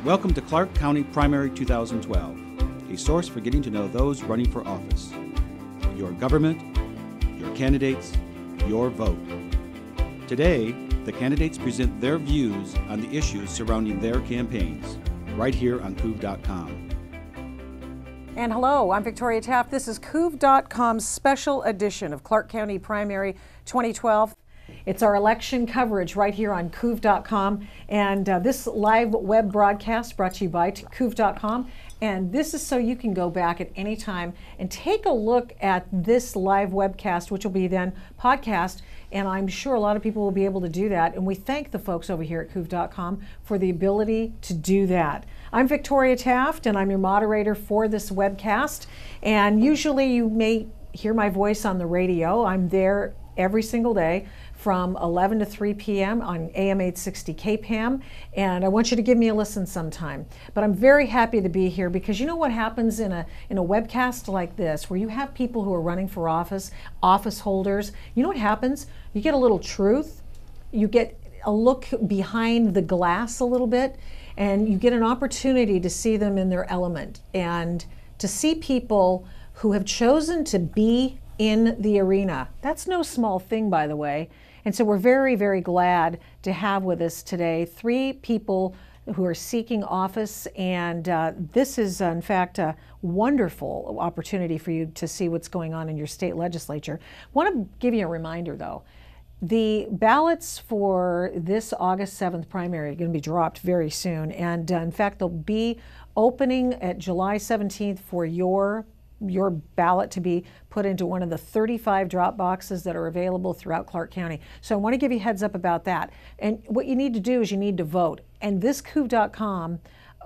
Welcome to Clark County Primary 2012, a source for getting to know those running for office. Your government, your candidates, your vote. Today, the candidates present their views on the issues surrounding their campaigns, right here on COOV.com. And hello, I'm Victoria Taft. This is COOV.com's special edition of Clark County Primary 2012. It's our election coverage right here on COOV.com. And this live web broadcast brought to you by COOV.com. And this is so you can go back at any time and take a look at this live webcast, which will be then podcast. And I'm sure a lot of people will be able to do that. And we thank the folks over here at COOV.com for the ability to do that. I'm Victoria Taft, and I'm your moderator for this webcast. And usually you may hear my voice on the radio. I'm there every single day from 11 to 3 p.m. on AM 860 KPAM, and I want you to give me a listen sometime. But I'm very happy to be here because you know what happens in a webcast like this, where you have people who are running for office holders. You know what happens? You get a little truth, you get a look behind the glass a little bit, and you get an opportunity to see them in their element and to see people who have chosen to be in the arena. That's no small thing, by the way. And so we're very, very glad to have with us today 3 people who are seeking office, and this is in fact a wonderful opportunity for you to see what's going on in your state legislature. I want to give you a reminder though. The ballots for this August 7th primary are going to be dropped very soon, and in fact they'll be opening at July 17th for your ballot to be put into one of the 35 drop boxes that are available throughout Clark County. So I want to give you a heads up about that. And what you need to do is you need to vote. And this COOV.com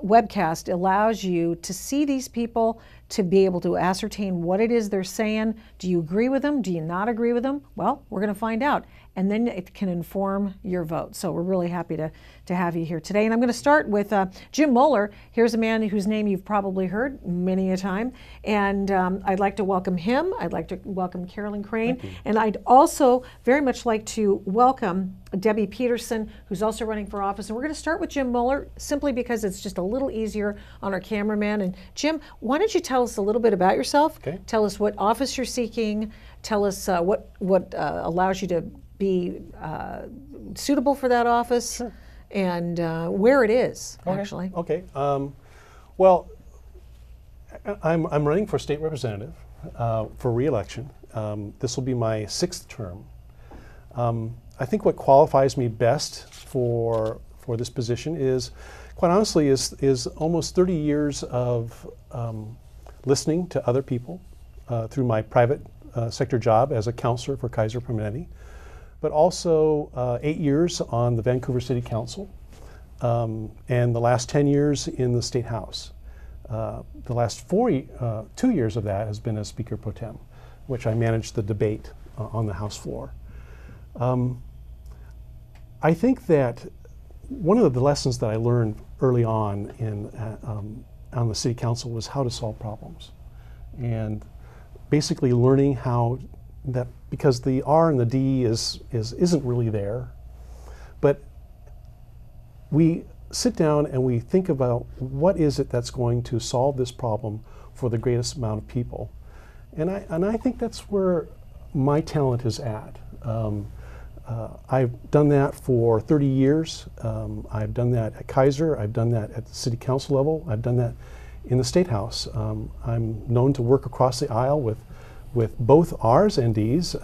webcast allows you to see these people, to be able to ascertain what it is they're saying. Do you agree with them? Do you not agree with them? Well, we're going to find out. And then it can inform your vote. So we're really happy to have you here today. And I'm going to start with Jim Moeller. Here's a man whose name you've probably heard many a time. And I'd like to welcome him. I'd like to welcome Carolyn Crane. And I'd also very much like to welcome Debbie Peterson, who's also running for office. And we're going to start with Jim Moeller simply because it's just a little easier on our cameraman. And Jim, why don't you tell us a little bit about yourself? Okay. Tell us what office you're seeking. Tell us what allows you to be suitable for that office. Sure. And where it is, Okay. actually. Okay. Well, I'm running for state representative for re-election. This will be my 6th term. I think what qualifies me best for this position is, quite honestly, is almost 30 years of listening to other people through my private sector job as a counselor for Kaiser Permanente, but also 8 years on the Vancouver City Council, and the last 10 years in the State House. The last 2 years of that has been as Speaker Pro Tem, which I managed the debate on the House floor. I think that one of the lessons that I learned early on on the City Council was how to solve problems, and basically learning how that, because the R and the D isn't really there, but we sit down and we think about what is it that's going to solve this problem for the greatest amount of people, and I think that's where my talent is at. I've done that for 30 years. I've done that at Kaiser. I've done that at the City Council level. I've done that in the State House. I'm known to work across the aisle with both R's and D's.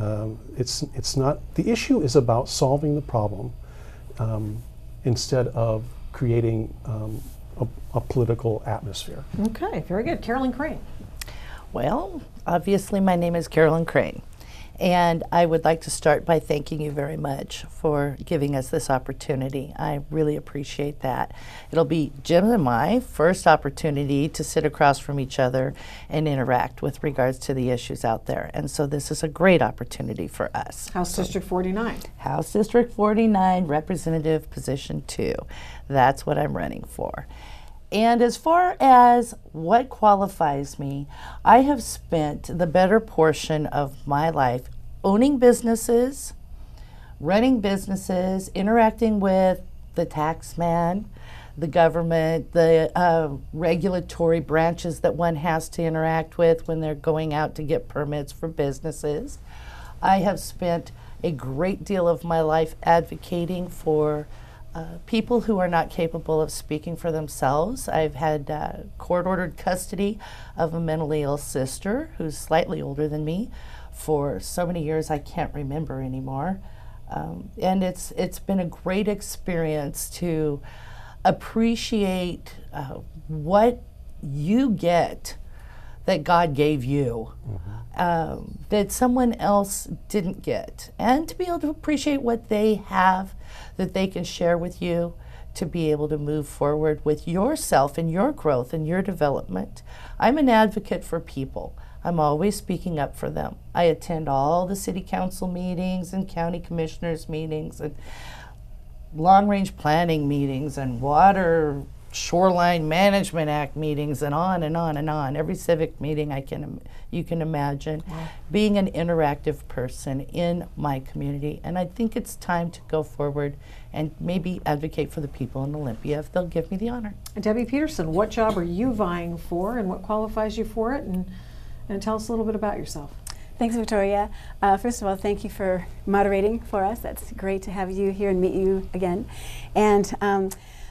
It's not, the issue is about solving the problem instead of creating a political atmosphere. Okay, very good. Carolyn Crane. Well, obviously my name is Carolyn Crane, and I would like to start by thanking you very much for giving us this opportunity. I really appreciate that. It'll be Jim and my first opportunity to sit across from each other and interact with regards to the issues out there, and so this is a great opportunity for us. House District 49. House District 49, Representative Position 2. That's what I'm running for. And as far as what qualifies me, I have spent the better portion of my life owning businesses, running businesses, interacting with the tax man, the government, the regulatory branches that one has to interact with when they're going out to get permits for businesses. I have spent a great deal of my life advocating for people who are not capable of speaking for themselves. I've had court-ordered custody of a mentally ill sister who's slightly older than me for so many years I can't remember anymore. And it's been a great experience to appreciate what you get that God gave you, that someone else didn't get, and to be able to appreciate what they have that they can share with you to be able to move forward with yourself and your growth and your development. I'm an advocate for people. I'm always speaking up for them. I attend all the city council meetings and county commissioners meetings and long-range planning meetings and water shoreline management act meetings and on and on and on. Every civic meeting you can imagine. Wow. Being an interactive person in my community. And I think it's time to go forward and maybe advocate for the people in Olympia if they'll give me the honor. Debbie Peterson, what job are you vying for and what qualifies you for it? And tell us a little bit about yourself. Thanks, Victoria. First of all, thank you for moderating for us. That's great to have you here and meet you again. And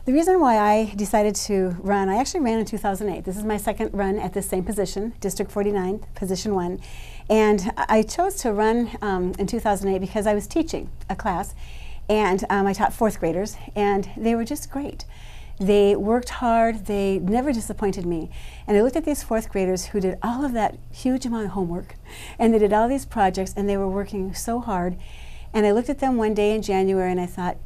the reason why I decided to run, I actually ran in 2008. This is my second run at the same position, District 49, Position 1. And I chose to run in 2008 because I was teaching a class, and I taught fourth graders, and they were just great. They worked hard, they never disappointed me. And I looked at these fourth graders who did all of that huge amount of homework, and they did all these projects, and they were working so hard. And I looked at them one day in January, and I thought,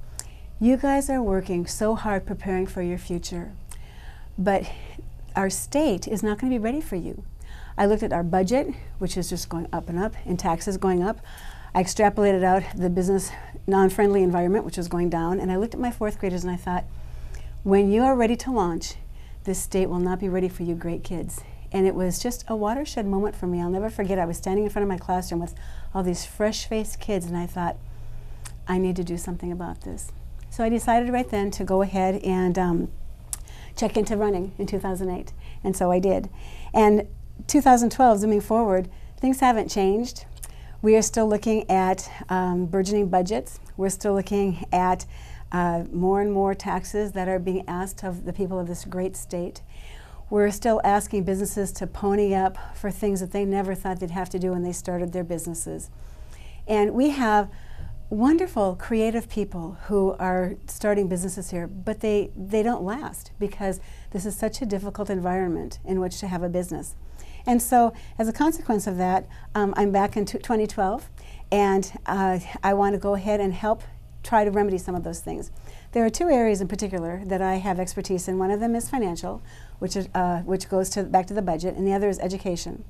you guys are working so hard preparing for your future, but our state is not going to be ready for you. I looked at our budget, which is just going up and up, and taxes going up. I extrapolated out the business non-friendly environment, which was going down, and I looked at my fourth graders and I thought, when you are ready to launch, this state will not be ready for you great kids. And it was just a watershed moment for me. I'll never forget, I was standing in front of my classroom with all these fresh-faced kids, and I thought, I need to do something about this. So I decided right then to go ahead and check into running in 2008, and so I did. And 2012, zooming forward, things haven't changed. We are still looking at burgeoning budgets. We're still looking at more and more taxes that are being asked of the people of this great state. We're still asking businesses to pony up for things that they never thought they'd have to do when they started their businesses. And we have wonderful creative people who are starting businesses here, but they don't last because this is such a difficult environment in which to have a business. And so as a consequence of that, I'm back in 2012, and I want to go ahead and help try to remedy some of those things. There are two areas in particular that I have expertise in. One of them is financial, which goes back to the budget, and the other is education.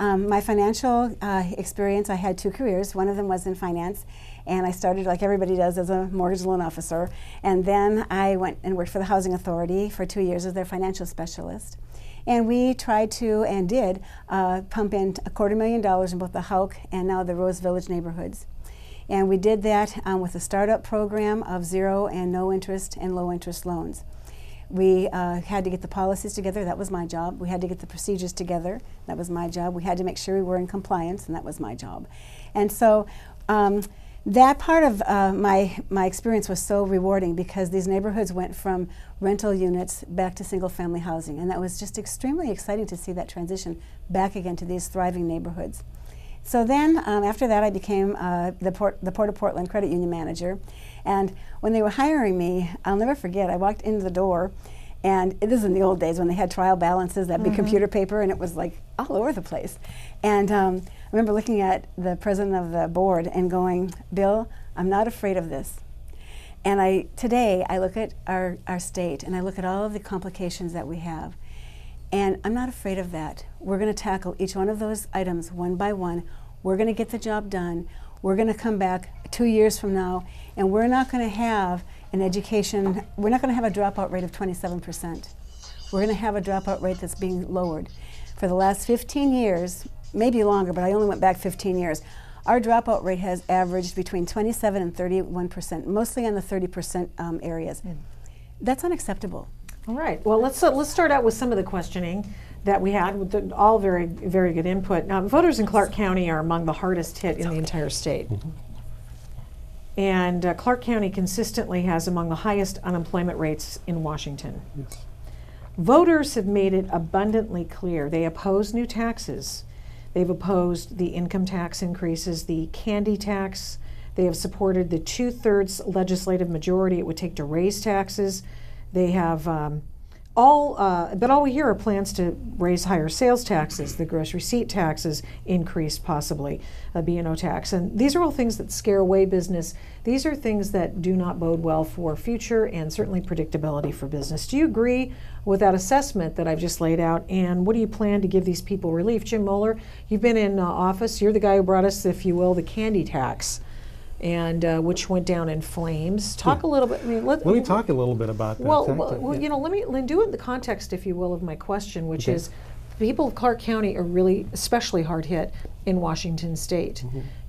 My financial experience, I had two careers. One of them was in finance, and I started like everybody does as a mortgage loan officer. And then I went and worked for the Housing Authority for 2 years as their financial specialist. And we tried to and did pump in $250,000 in both the Houck and now the Rose Village neighborhoods. And we did that with a startup program of zero and no interest and low interest loans. We had to get the policies together. That was my job. We had to get the procedures together. That was my job. We had to make sure we were in compliance, and that was my job. And so that part of my experience was so rewarding because these neighborhoods went from rental units back to single-family housing, and that was just extremely exciting to see that transition back again to these thriving neighborhoods. So then, after that, I became the Port of Portland Credit Union manager. And when they were hiring me, I'll never forget, I walked into the door, and this is in the old days when they had trial balances, that big computer paper, and it was like all over the place. And I remember looking at the president of the board and going, Bill, I'm not afraid of this. And today, I look at our state, and I look at all of the complications that we have. And I'm not afraid of that. We're going to tackle each one of those items one by one. We're going to get the job done. We're going to come back 2 years from now, and we're not going to have an education, we're not going to have a dropout rate of 27%. We're going to have a dropout rate that's being lowered. For the last 15 years, maybe longer, but I only went back 15 years, our dropout rate has averaged between 27 and 31%, mostly on the 30% areas. That's unacceptable. All right. Well, let's start out with some of the questioning that we had, with all very, very good input. Now, voters in Clark County are among the hardest hit in the entire state. And Clark County consistently has among the highest unemployment rates in Washington. Yes. Voters have made it abundantly clear they oppose new taxes. They've opposed the income tax increases, the candy tax. They have supported the 2/3 legislative majority it would take to raise taxes. They have but all we hear are plans to raise higher sales taxes, the gross receipt taxes increased possibly, a B&O tax. And these are all things that scare away business. These are things that do not bode well for future and certainly predictability for business. Do you agree with that assessment that I've just laid out? And what do you plan to give these people relief? Jim Moeller, you've been in office. You're the guy who brought us, if you will, the candy tax, and which went down in flames. Talk a little bit. I mean, Let me talk a little bit about that. Well, you know, let me do it in the context, if you will, of my question, which is, people of Clark County are really especially hard hit in Washington State.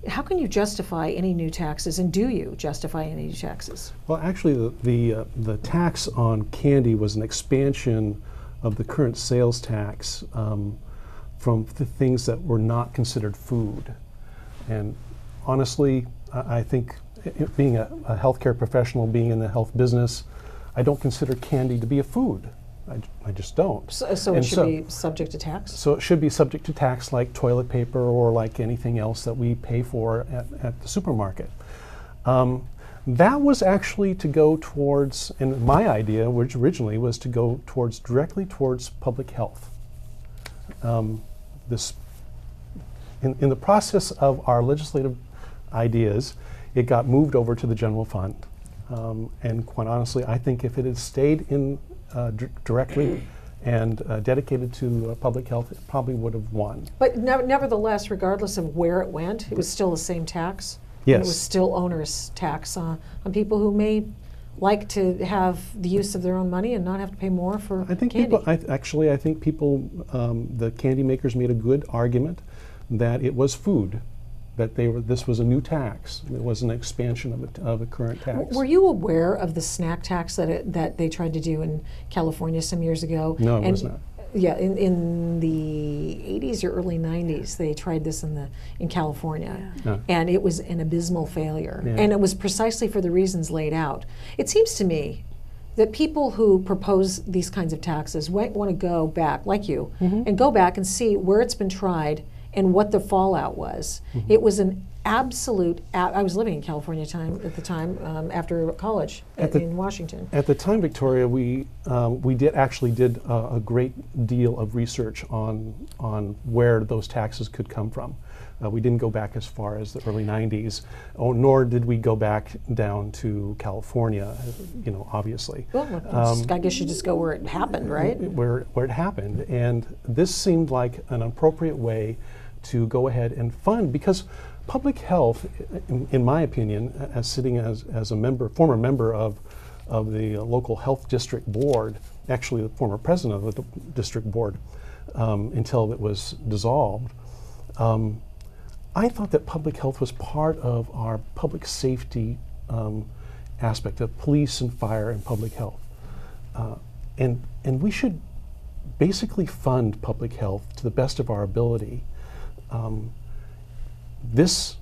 How can you justify any new taxes, and do you justify any new taxes? Well, actually, the tax on candy was an expansion of the current sales tax from the things that were not considered food. And honestly, I think, being a healthcare professional, being in the health business, I don't consider candy to be a food. I just don't. So it should be subject to tax? So it should be subject to tax like toilet paper or like anything else that we pay for at the supermarket. That was actually to go towards, and my idea, which originally was to go directly towards public health. In the process of our legislative ideas, it got moved over to the general fund. And quite honestly, I think if it had stayed in directly and dedicated to public health, it probably would have won. But nevertheless, regardless of where it went, it was still the same tax? Yes. And it was still onerous tax on people who may like to have the use of their own money and not have to pay more for I think candy. I think people, the candy makers made a good argument that it was food, that this was a new tax. It was an expansion of a current tax. Were you aware of the snack tax that they tried to do in California some years ago? No, I was not. Yeah, in the 80s or early 90s, they tried this in California, Yeah. and it was an abysmal failure. Yeah. And it was precisely for the reasons laid out. It seems to me that people who propose these kinds of taxes might want to go back, like you, and go back and see where it's been tried and what the fallout was. It was an absolute, I was living in California at the time, after college in Washington. At the time, Victoria, we did a great deal of research on where those taxes could come from. We didn't go back as far as the early 90s, nor did we go back down to California, obviously. Well, I guess you just go where it happened, right? Where it happened. And this seemed like an appropriate way to go ahead and fund, because public health, in my opinion, as sitting as a former member of the local health district board, actually the former president of the district board until it was dissolved, I thought that public health was part of our public safety aspect of police and fire and public health. And we should basically fund public health to the best of our ability. This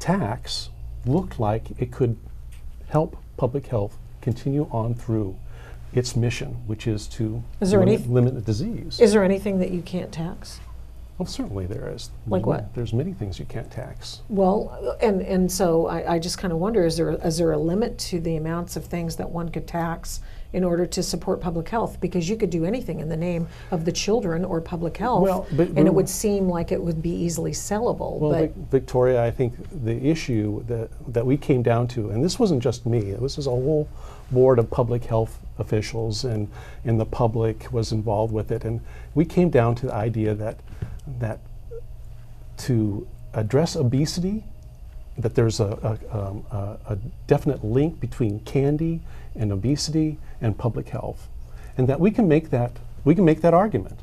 tax looked like it could help public health continue on through its mission, which is to limit the disease. Is there anything that you can't tax? Well, certainly there is. Like what? There's many things you can't tax. Well, and so I just kind of wonder, is there a limit to the amounts of things that one could tax in order to support public health? Because you could do anything in the name of the children or public health, and it would seem like it would be easily sellable. Well, Victoria, I think the issue that we came down to, and this wasn't just me, this was a whole board of public health officials, and the public was involved with it, and we came down to the idea that to address obesity, that there's a definite link between candy and obesity and public health, and that we can make that argument.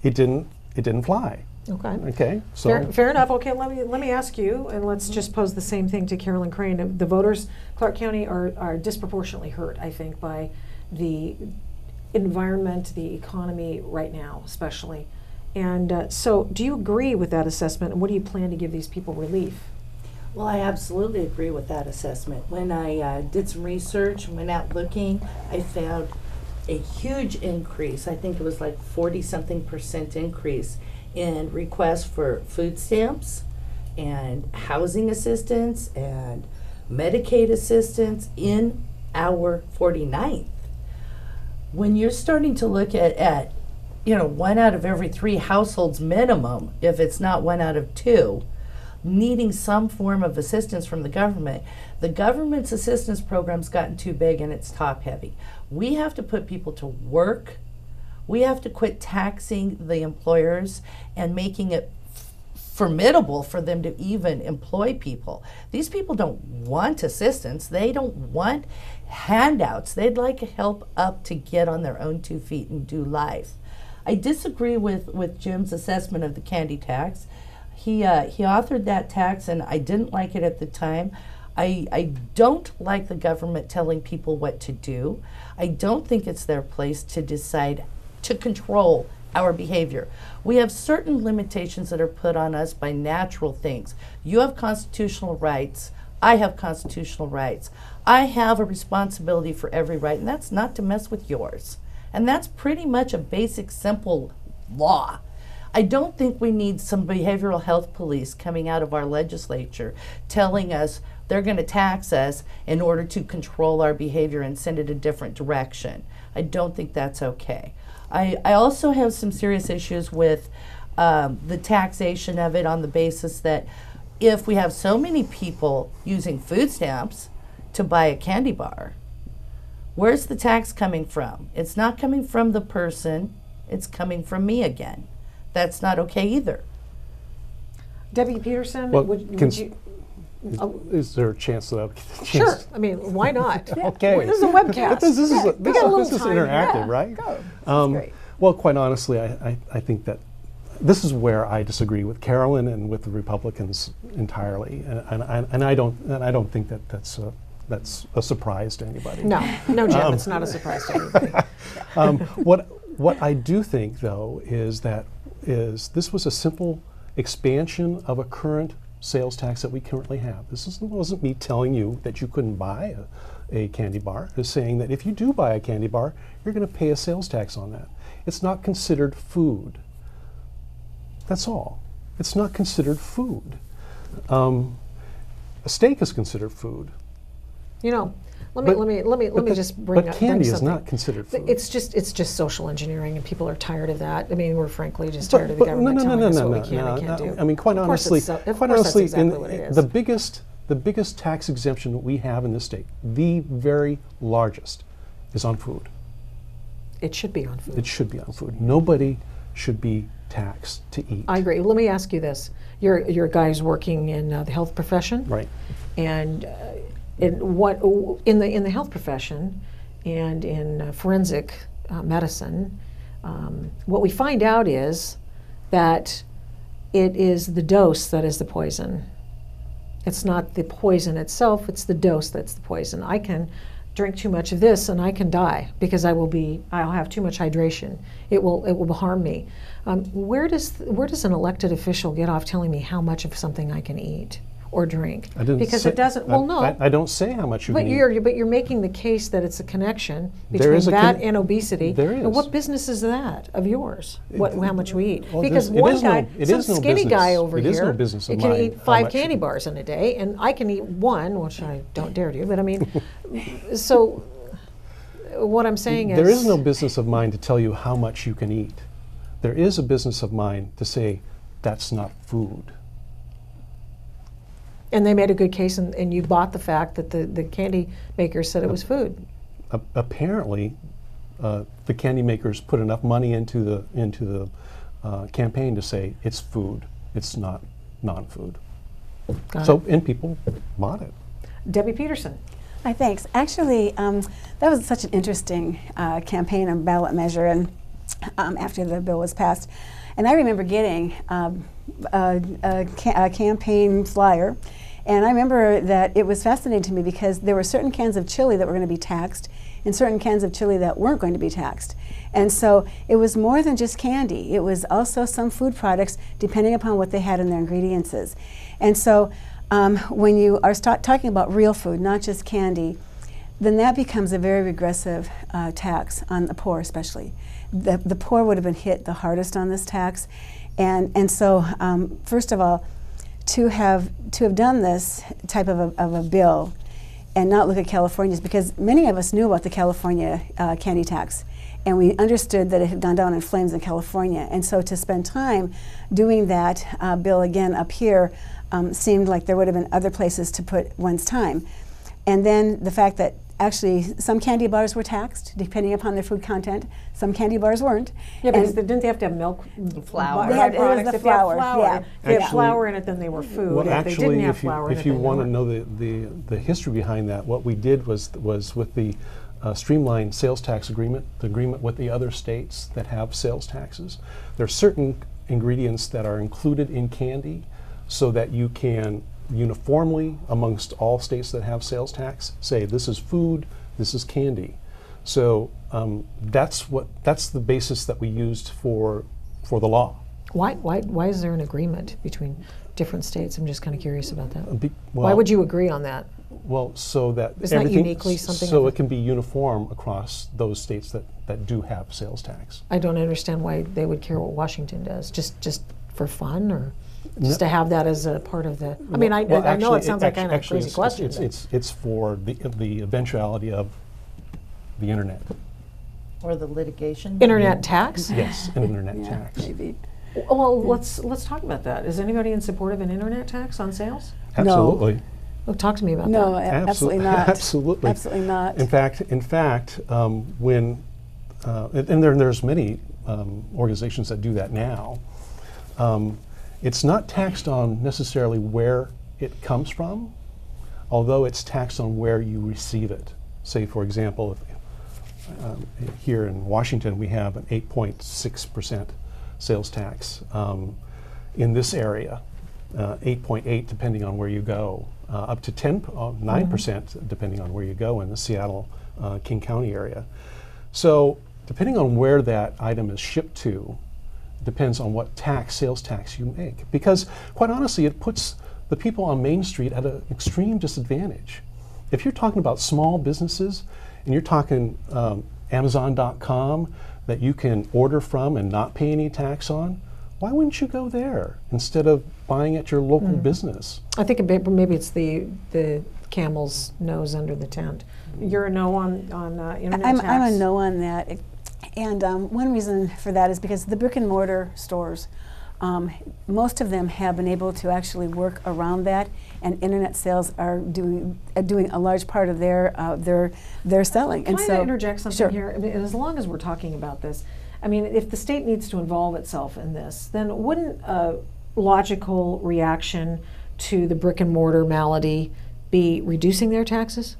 It didn't fly. Okay. Okay, so Fair enough. Okay, let me ask you, and let's just pose the same thing to Carolyn Crane. The voters, Clark County, are disproportionately hurt, I think, by the environment, the economy right now, especially. And so, do you agree with that assessment? And what do you plan to give these people relief? Well, I absolutely agree with that assessment. When I did some research and went out looking, I found a huge increase. I think it was like 40-something% increase in requests for food stamps and housing assistance and Medicaid assistance in our 49th. When you're starting to look at 1 out of every 3 households minimum, if it's not 1 out of 2, needing some form of assistance from the government's assistance program's gotten too big and it's top heavy. We have to put people to work. We have to quit taxing the employers and making it formidable for them to even employ people. These people don't want assistance. They don't want handouts. They'd like help up to get on their own 2 feet and do life. I disagree with Jim's assessment of the candy tax. He authored that tax, and I didn't like it at the time. I don't like the government telling people what to do. I don't think it's their place to decide to control our behavior. We have certain limitations that are put on us by natural things. You have constitutional rights. I have constitutional rights. I have a responsibility for every right, and that's not to mess with yours. And that's pretty much a basic, simple law. I don't think we need some behavioral health police coming out of our legislature telling us they're going to tax us in order to control our behavior and send it a different direction. I don't think that's okay. I also have some serious issues with the taxation of it on the basis that if we have so many people using food stamps to buy a candy bar, where's the tax coming from? It's not coming from the person, it's coming from me again. That's not okay either. Debbie Peterson, Well, would you? is there a chance that I'll get a chance? Sure. I mean, why not? Okay. This is a webcast. This is We got a little time. interactive, Yeah, right? go. This is great. Well, quite honestly, I think that this is where I disagree with Carolyn and with the Republicans entirely, and I don't think that that's a surprise to anybody. No, Jim, it's not a surprise to anybody. What I do think, though, is this was a simple expansion of a current sales tax that we currently have. This wasn't me telling you that you couldn't buy a candy bar. It's saying that if you do buy a candy bar, you're going to pay a sales tax on that. It's not considered food. That's all. It's not considered food. A steak is considered food. Let me just bring up. But candy is something. not considered food. It's just social engineering, and people are tired of that. I mean, we're frankly just tired of the government telling us what we can and can't do. I mean, quite honestly, that's exactly what it is. the biggest tax exemption that we have in this state, the very largest, is on food. It should be on food. It should be on food. Nobody should be taxed to eat. I agree. Let me ask you this: you're a guy who's working in the health profession, Right. and in the health profession and in forensic medicine, what we find out is that it is the dose that is the poison. It's not the poison itself, it's the dose that's the poison. I can drink too much of this and I can die because I'll have too much hydration. It will harm me. Where does an elected official get off telling me how much of something I can eat or drink? Because it doesn't. Well, no. I don't say how much you can eat. But you're making the case that it's a connection There between is a that and obesity. There is. And what business is that of yours? How much we eat? Well, because it one is no- guy, it some is no skinny business. guy over It here, is no business of can mine eat how 5 much candy you- bars in a day, and I can eat 1, which I don't dare do. But I mean, so what I'm saying is there is no business of mine to tell you how much you can eat. There is a business of mine to say that's not food. And they made a good case, and you bought the fact that the candy makers said it was food. Apparently, the candy makers put enough money into the campaign to say it's food. It's not non-food. And people bought it. Debbie Peterson. Hi, thanks. Actually, that was such an interesting campaign and ballot measure, and after the bill was passed. And I remember getting a campaign flyer, and I remember that it was fascinating to me because there were certain cans of chili that were going to be taxed and certain cans of chili that weren't going to be taxed. And so it was more than just candy. It was also some food products depending upon what they had in their ingredients. And so when you are talking about real food, not just candy, then that becomes a very regressive tax on the poor especially. The poor would have been hit the hardest on this tax. And so first of all, to have done this type of a bill and not look at California's, because many of us knew about the California candy tax, and we understood that it had gone down in flames in California. And so to spend time doing that bill again up here seemed like there would have been other places to put one's time. And then the fact that actually some candy bars were taxed depending upon their food content. Some candy bars weren't. Yeah, because didn't they have to have milk, flour? They had, it was the If they had flour, flour, yeah. if they had Actually- flour in it, then they were food. Well, If they actually, didn't have if you, flour in if it, you then they want to weren't. know the history behind that, what we did was with the streamlined sales tax agreement, the agreement with the other states that have sales taxes, there are certain ingredients that are included in candy so that you can uniformly amongst all states that have sales tax say this is food, this is candy. So that's the basis that we used for the law. Why is there an agreement between different states? I'm just kind of curious about that. Why Well, would you agree on that? Well, so that Isn't that everything, uniquely something so of a- it can be uniform across those states that do have sales tax. I don't understand why they would care what Washington does. Just for fun, or just to have that as a part of the. I mean, I know actually, it sounds like kind of a actually crazy question. It's for the eventuality of the internet. Or the litigation? Internet tax? Yes, an internet Yeah, tax. maybe. Well, let's talk about that. Is anybody in support of an internet tax on sales? Absolutely. Well, talk to me about No, that. absolutely not. Absolutely. Absolutely not. In fact, when and there's many organizations that do that now. It's not taxed on necessarily where it comes from, although it's taxed on where you receive it. Say, for example, here in Washington, we have an 8.6% sales tax. In this area, 8.8 depending on where you go, up to 9% depending on where you go in the Seattle, King County area. So depending on where that item is shipped to, depends on what sales tax you make. Because quite honestly, it puts the people on Main Street at an extreme disadvantage. If you're talking about small businesses and you're talking Amazon.com that you can order from and not pay any tax on, why wouldn't you go there instead of buying at your local business? I think maybe it's the camel's nose under the tent. You're a no on internet tax? I'm a no on that. And one reason for that is because the brick and mortar stores, most of them have been able to actually work around that, and internet sales are doing a large part of their selling. Can and I so interject something sure. here? I mean, as long as we're talking about this, I mean, if the state needs to involve itself in this, then wouldn't a logical reaction to the brick and mortar malady be reducing their taxes?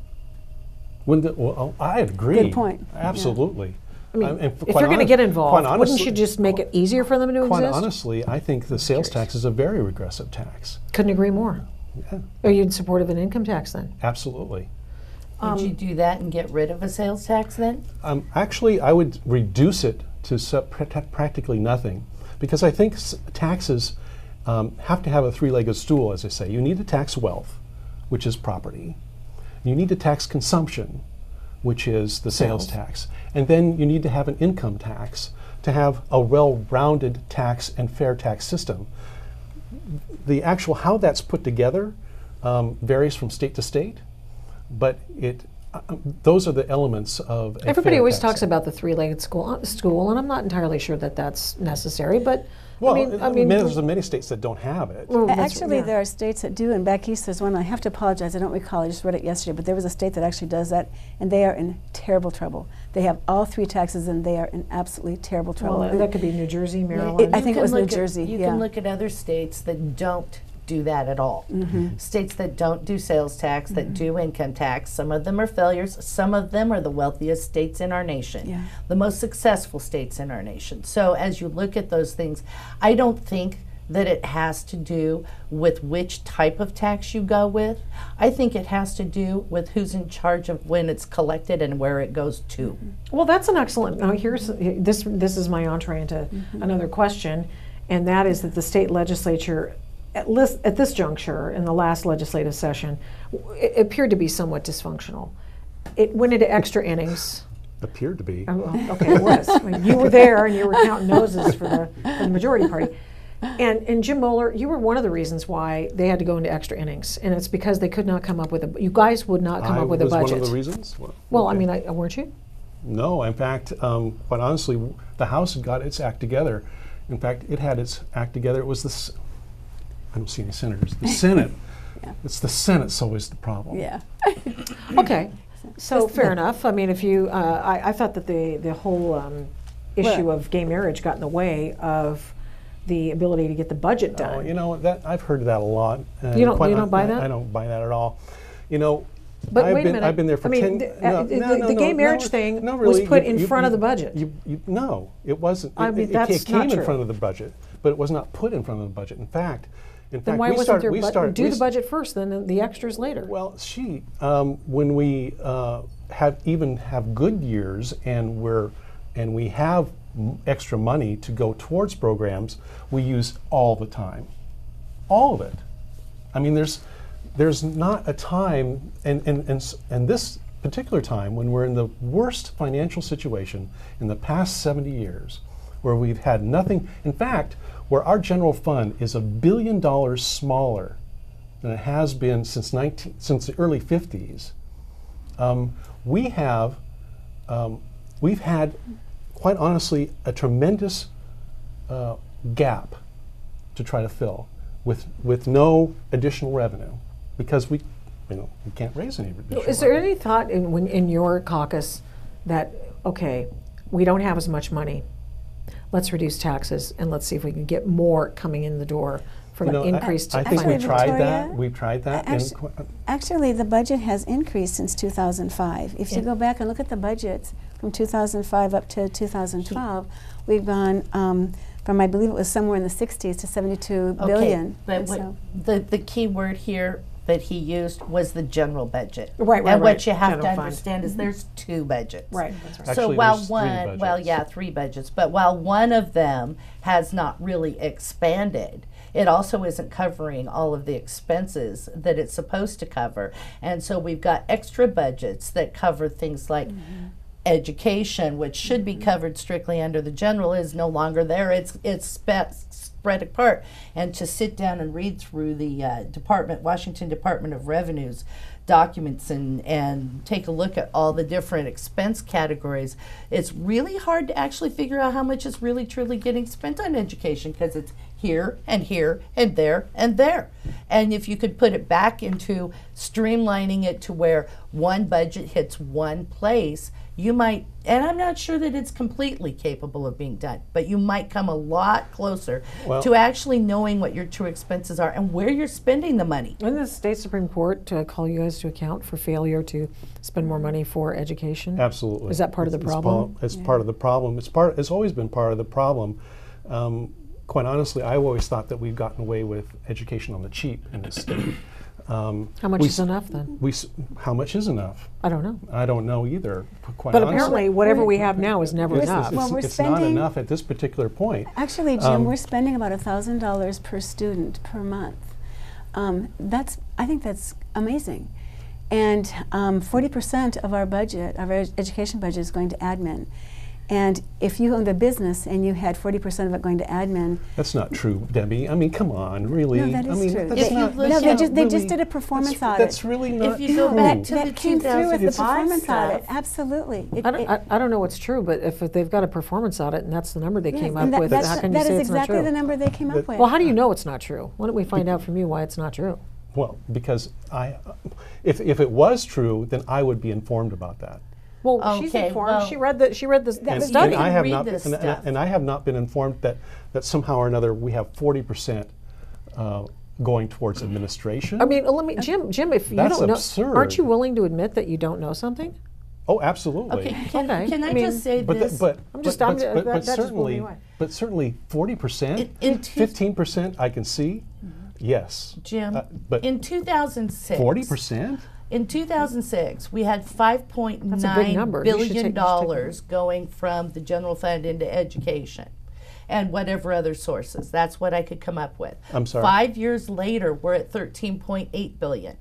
Well, I agree. Good point. Absolutely. I mean, and if quite you're going to honest- get quite involved, wouldn't honestly- you just make it easier for them to Quite exist? honestly, I think the sales tax is a very regressive tax. Couldn't agree more. Yeah, Are you in support of an income tax then? absolutely. Would you do that and get rid of a sales tax then? Actually, I would reduce it to practically nothing, because I think taxes have to have a three-legged stool, as I say. You need to tax wealth, which is property. You need to tax consumption, which is the sales tax. And then you need to have an income tax to have a well-rounded tax and fair tax system. The actual how that's put together varies from state to state, but those are the elements of a Everybody fair always tax talks system. about the three-legged stool, and I'm not entirely sure that that's necessary. But Well, I mean, there's many states that don't have it. well, that's- Actually, yeah. there are states that do, and back east there's one. I have to apologize. I don't recall. I just read it yesterday, but there was a state that actually does that, and they are in terrible trouble. They have all three taxes, and they are in absolutely terrible trouble. Well, that could be New Jersey, Maryland. I think it You was can New look at- Jersey, You yeah. can look at other states that don't do that at all. States that don't do sales tax, that do income tax, some of them are failures, some of them are the wealthiest states in our nation, the most successful states in our nation. So as you look at those things, I don't think that it has to do with which type of tax you go with. I think it has to do with who's in charge of when it's collected and where it goes to. Well, that's an excellent. Now, here's this. This is my entree into another question, and that is that the state legislature, at this juncture in the last legislative session, it appeared to be somewhat dysfunctional. It went into extra innings. Appeared to be. Oh, well, okay, it was. I mean, you were there, and you were counting noses for the majority party. And Jim Moeller, you were one of the reasons why they had to go into extra innings, and it's because they could not come up with you guys would not come up with a budget. One of the reasons? Well, okay. I mean, weren't you? No, in fact, quite honestly, the House had got its act together. In fact, it had its act together. It was I don't see any senators. The Senate. It's the Senate's always the problem. Yeah. Okay, so fair enough. I mean, if you, I thought that the whole issue of gay marriage got in the way of the ability to get the budget done. Oh, you know, that I've heard that a lot. You don't buy that? I don't buy that at all. You know, But wait a minute. I've been there for 10 the gay marriage thing was put in front of the budget. No, it wasn't. I mean, it that's came not true. in front of the budget, but it was not put in front of the budget. In fact, Then why wasn't there do the budget first, then the extras later? Well, when we have good years and we have extra money to go towards programs, we use all the time, all of it. I mean, there's not a time, and this particular time when we're in the worst financial situation in the past 70 years, where we've had nothing. In fact, where our general fund is $1 billion smaller than it has been since the early 50s. We've had, quite honestly, a tremendous gap to try to fill with no additional revenue, because we can't raise any additional revenue. Is there any thought in your caucus that, okay, we don't have as much money, let's reduce taxes and let's see if we can get more coming in the door from increased I think funding? we've tried that. Actually, the budget has increased since 2005. If you go back and look at the budgets from 2005 up to 2012, we've gone from, I believe it was somewhere in the 60s to 72 billion. But the key word here that he used was the general budget. Right. And what you have General to fund. understand is there's two budgets. Right, that's right. So Actually, while there's three budgets, but while one of them has not really expanded, it also isn't covering all of the expenses that it's supposed to cover. And so we've got extra budgets that cover things like education, which should be covered strictly under the general, is no longer there. It's spread apart. And to sit down and read through the Washington Department of Revenue's documents and take a look at all the different expense categories, it's really hard to actually figure out how much is really truly getting spent on education, because it's here and here and there and there. And if you could put it back into streamlining it to where one budget hits one place, you might, and I'm not sure that it's completely capable of being done, but you might come a lot closer to actually knowing what your true expenses are and where you're spending the money. Didn't the state Supreme Court call you guys to account for failure to spend more money for education? Absolutely. Is that part of the problem? It's part of the problem. It's always been part of the problem. Quite honestly, I always thought that we've gotten away with education on the cheap in this state. How much is enough then? How much is enough? I don't know. I don't know either. Quite But honestly. apparently, whatever we have now is never enough. It's not enough at this particular point. Actually, Jim, we're spending about $1,000 per student per month. I think that's amazing. And 40% of our budget, of our education budget, is going to admin. And if you owned a business and you had 40% of it going to admin. That's not true, Debbie. I mean, come on, really. No, that is true. They just did a performance audit. That's really not If you true. go back to the That came through with the 2005 performance stuff. audit. Absolutely. I don't know what's true, but if they've got a performance audit and that's the number they came up with, how can you that say is it's not exactly true? the number they came up with. Well, how do you know it's not true? Why don't we find out from you why it's not true? Well, because if it was true, then I would be informed about that. Well, she's Okay, informed. well, she read the And study. I have read not, this and stuff. I have not been informed that somehow or another we have 40% going towards administration. I mean, let me, Jim, if you That's don't know, absurd. aren't you willing to admit that you don't know something? Oh, absolutely. Okay, Okay, can I I mean, just say But, this? but, I'm just- but, I'm- but, that- but that just blew me certainly, away. but certainly 40%, In two- 15% I can see, yes. Jim, But in 2006, 40%? in 2006, we had That's a big $5.9 number. You should take- billion you should take going from the general fund into education and whatever other sources. That's what I could come up with. I'm sorry? 5 years later, we're at $13.8 billion.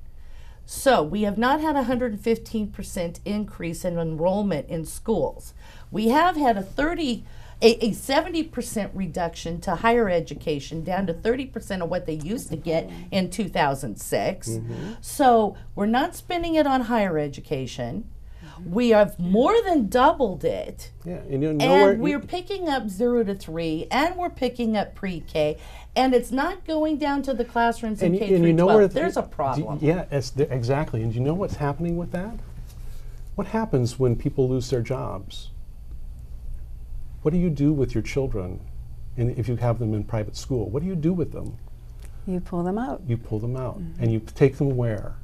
So we have not had a 115% increase in enrollment in schools. We have had a 70% reduction to higher education, down to 30% of what they used to get in 2006. So we're not spending it on higher education. We have more than doubled it. Yeah, and you know And we're picking up 0 to 3, and we're picking up pre-K, and it's not going down to the classrooms in K through 12. There's a problem. Yeah, exactly. And do you know what's happening with that? What happens when people lose their jobs? What do you do with your children if you have them in private school? What do you do with them? You pull them out. You pull them out. And you take them where?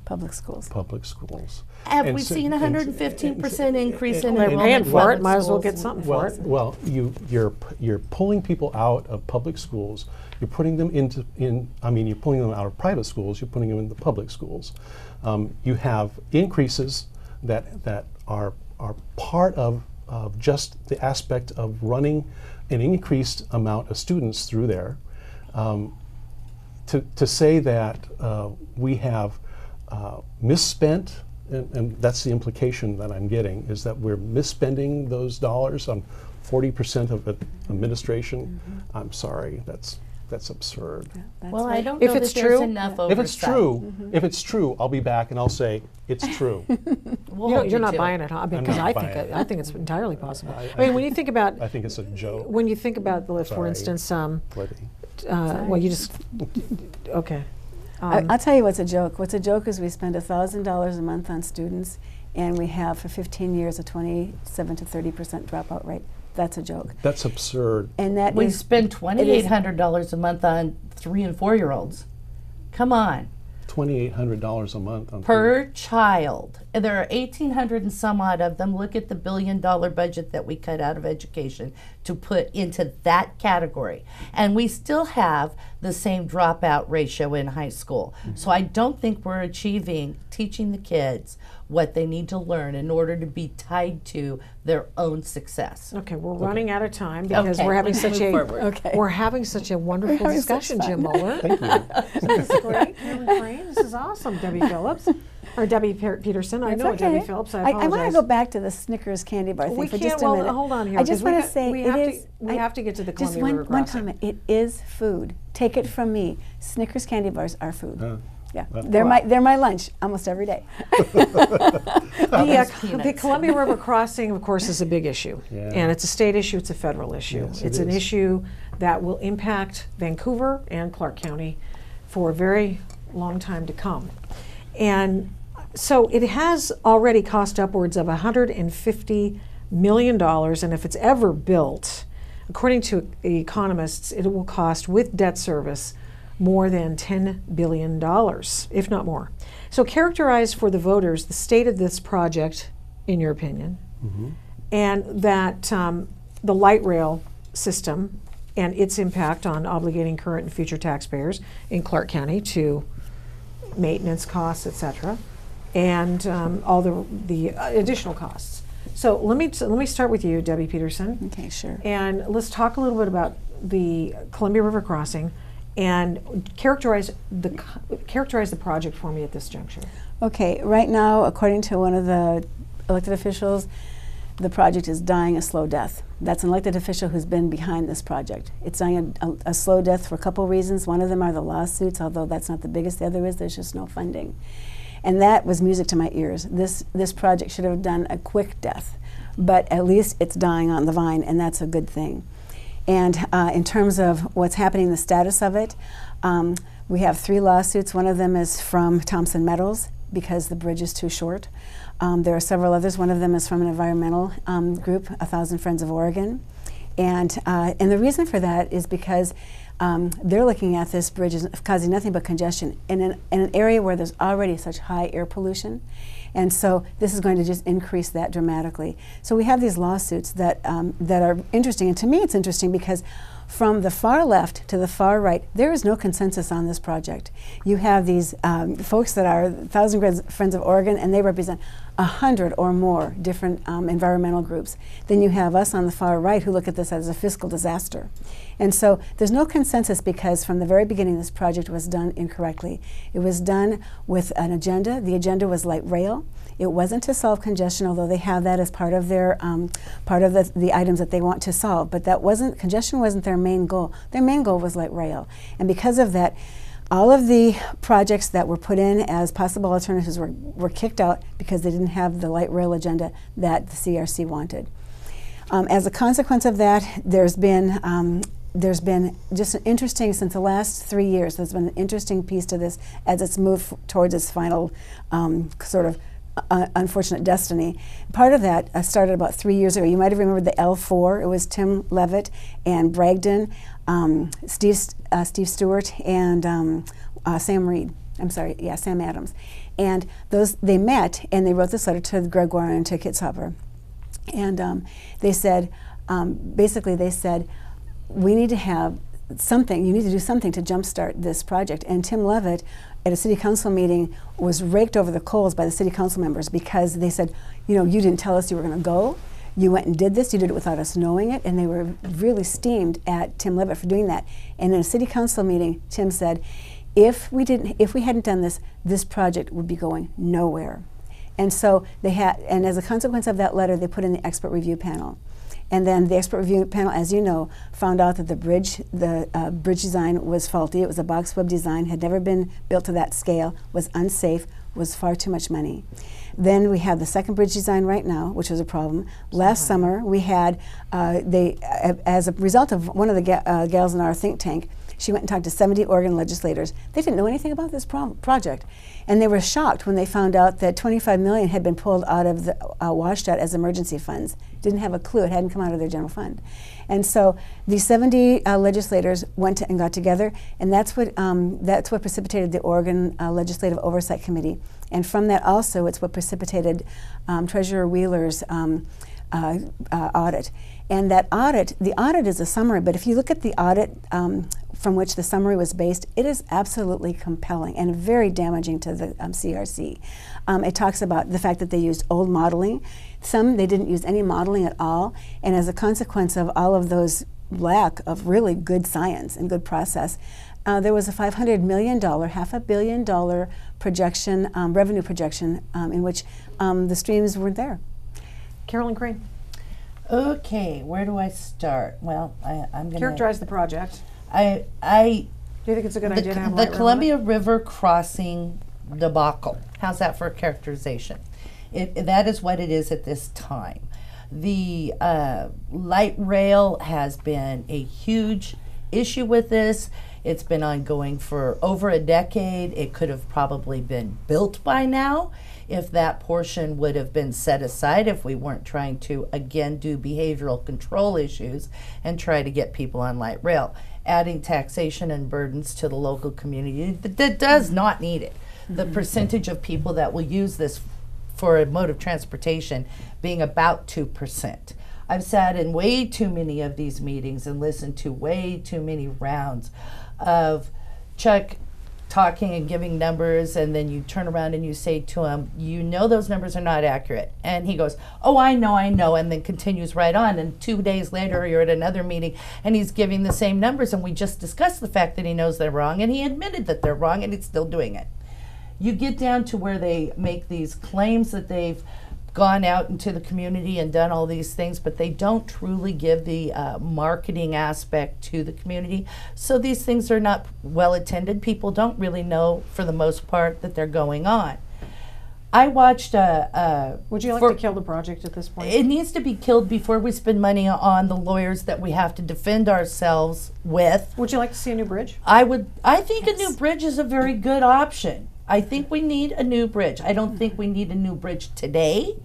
Public schools. Public schools. Have And we so- seen a and- 115% increase in They're enrollment? paying in for it, public might as well schools? get something for Well, it. well, you're pulling people out of public schools. You're putting them you're pulling them out of private schools. You're putting them into public schools. You have increases that are part of just the aspect of running an increased amount of students through there. To say that we have misspent, and that's the implication that I'm getting, is that we're misspending those dollars on 40% of administration. I'm sorry, that's absurd. That's Well, I right. don't If know it's that there's true- enough If it's oversight. true, I'll be back and I'll say it's true. We'll You hold you're you not to buying it, huh? Because not I buying think it. I think it's entirely possible. I mean, when you think about I think it's a joke. when you think about for Sorry. instance, Libby. well, you just okay. I'll tell you what's a joke. What's a joke is we spend $1,000 a month on students, and we have for 15 years a 27 to 30% dropout rate. That's a joke. That's absurd. And that We is spend $2,800 a month on 3 and 4 year olds. Come on. $2,800 a month on Per child. And there are 1,800 and some odd of them. Look at the $1 billion budget that we cut out of education to put into that category. And we still have the same dropout ratio in high school. So I don't think we're teaching the kids what they need to learn in order to be tied to their own success. Okay, we're running out of time because Okay, we're having let's such move a forward. Okay. we're having such a wonderful having such discussion, Jim fun. Moeller. Thank you. This is great, Karen Crane. This is awesome, Debbie Phillips or Debbie Peterson. I That's know okay. Debbie Phillips. I I want to apologize. go back to the Snickers candy bar thing We for can't. just a Well, minute. hold on here. I just 'cause want to say we it have is. to. We have to get to the just Columbia River one crossing. comment. It is food. Take it from me. Snickers candy bars are food. Yeah, Well. they're my lunch almost every day. The peanuts. Columbia River crossing, of course, is a big issue. Yeah. And it's a state issue, it's a federal issue. Yes, it It's an is. issue that will impact Vancouver and Clark County for a very long time to come. And so it has already cost upwards of $150 million, and if it's ever built, according to economists, it will cost, with debt service, more than $10 billion, if not more. So characterize for the voters the state of this project, in your opinion, and that the light rail system and its impact on obligating current and future taxpayers in Clark County to maintenance costs, et cetera, and all the additional costs. So let me start with you, Debbie Peterson. Okay, sure. And let's talk a little bit about the Columbia River crossing and characterize the project for me at this juncture. Okay, right now, according to one of the elected officials, the project is dying a slow death. That's an elected official who's been behind this project. It's dying a slow death for a couple reasons. One of them are the lawsuits, although that's not the biggest. The other is there's just no funding. And that was music to my ears. This project should have done a quick death, but at least it's dying on the vine, and that's a good thing. And in terms of what's happening, the status of it, we have 3 lawsuits. One of them is from Thompson Metals because the bridge is too short. There are several others. One of them is from an environmental group, 1,000 Friends of Oregon. And the reason for that is because they're looking at this bridge as causing nothing but congestion in an area where there's already such high air pollution. And so this is going to just increase that dramatically. So we have these lawsuits that, that are interesting. And to me, it's interesting because from the far left to the far right, there is no consensus on this project. You have these folks that are 1,000 Friends of Oregon, and they represent 100 or more different environmental groups. Then you have us on the far right who look at this as a fiscal disaster. And so there's no consensus because from the very beginning this project was done incorrectly. It was done with an agenda. The agenda was light rail. It wasn't to solve congestion, although they have that as part of their part of the items that they want to solve. But that wasn't, congestion wasn't their main goal. Their main goal was light rail. And because of that, all of the projects that were put in as possible alternatives were kicked out because they didn't have the light rail agenda that the CRC wanted. As a consequence of that, there's been just an interesting, since the last 3 years, there's been an interesting piece to this as it's moved towards its final sort of unfortunate destiny. Part of that started about 3 years ago. You might have remembered the L4. It was Tim Levitt and Bragdon, Steve Stewart, and Sam Reed. I'm sorry, yeah, Sam Adams. And they met and they wrote this letter to Gregoire and to Kitzhaber. And they said, basically they said, we need to have something, you need to do something to jumpstart this project. And Tim Levitt at a city council meeting was raked over the coals by the city council members because they said, you know, you didn't tell us you were going to go. You went and did this. You did it without us knowing it. And they were really steamed at Tim Levitt for doing that. And in a city council meeting, Tim said, if we hadn't done this, this project would be going nowhere. And so they had, and as a consequence of that letter, they put in the expert review panel. And then the expert review panel, as you know, found out that the bridge design was faulty. It was a box web design, had never been built to that scale, was unsafe, was far too much money. Then we have the second bridge design right now, which was a problem. Last summer, we had, as a result of one of the gals in our think tank, she went and talked to 70 Oregon legislators. They didn't know anything about this project. And they were shocked when they found out that $25 million had been pulled out of the WSDOT as emergency funds. Didn't have a clue. It hadn't come out of their general fund. And so these 70 legislators went and got together, and that's what precipitated the Oregon Legislative Oversight Committee. And from that also, it's what precipitated Treasurer Wheeler's audit. And that audit, the audit is a summary, but if you look at the audit from which the summary was based, it is absolutely compelling and very damaging to the CRC. It talks about the fact that they used old modeling. Some, they didn't use any modeling at all, and as a consequence of all of those lack of really good science and good process, there was a $500 million, $500 million projection, revenue projection, in which the streams weren't there. Carolyn Crane. Okay, where do I start? Well, I'm going to characterize the project. Do you think it's a good idea to have the Columbia River crossing debacle? How's that for a characterization? That is what it is at this time. The light rail has been a huge issue with this. It's been ongoing for over a decade. It could have probably been built by now if that portion would have been set aside, if we weren't trying to, again, do behavioral control issues and try to get people on light rail. Adding taxation and burdens to the local community that does not need it. The percentage of people that will use this for a mode of transportation being about 2%. I've sat in way too many of these meetings and listened to way too many rounds of Chuck talking and giving numbers, and then you turn around and you say to him, you know those numbers are not accurate. And he goes, oh, I know, and then continues right on. And 2 days later, you're at another meeting, and he's giving the same numbers, and we just discussed the fact that he knows they're wrong, and he admitted that they're wrong, and he's still doing it. You get down to where they make these claims that they've gone out into the community and done all these things, but they don't truly give the marketing aspect to the community. So these things are not well attended. People don't really know, for the most part, that they're going on. I watched would you like to kill the project at this point? It needs to be killed before we spend money on the lawyers that we have to defend ourselves with. Would you like to see a new bridge? I think yes. A new bridge is a very good option. I think we need a new bridge. I don't think we need a new bridge today.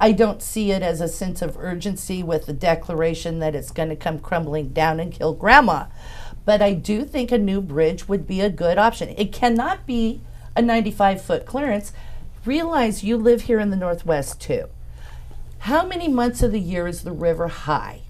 I don't see it as a sense of urgency with the declaration that it's going to come crumbling down and kill Grandma. but I do think a new bridge would be a good option. It cannot be a 95-foot clearance. Realize you live here in the Northwest too. How many months of the year is the river high?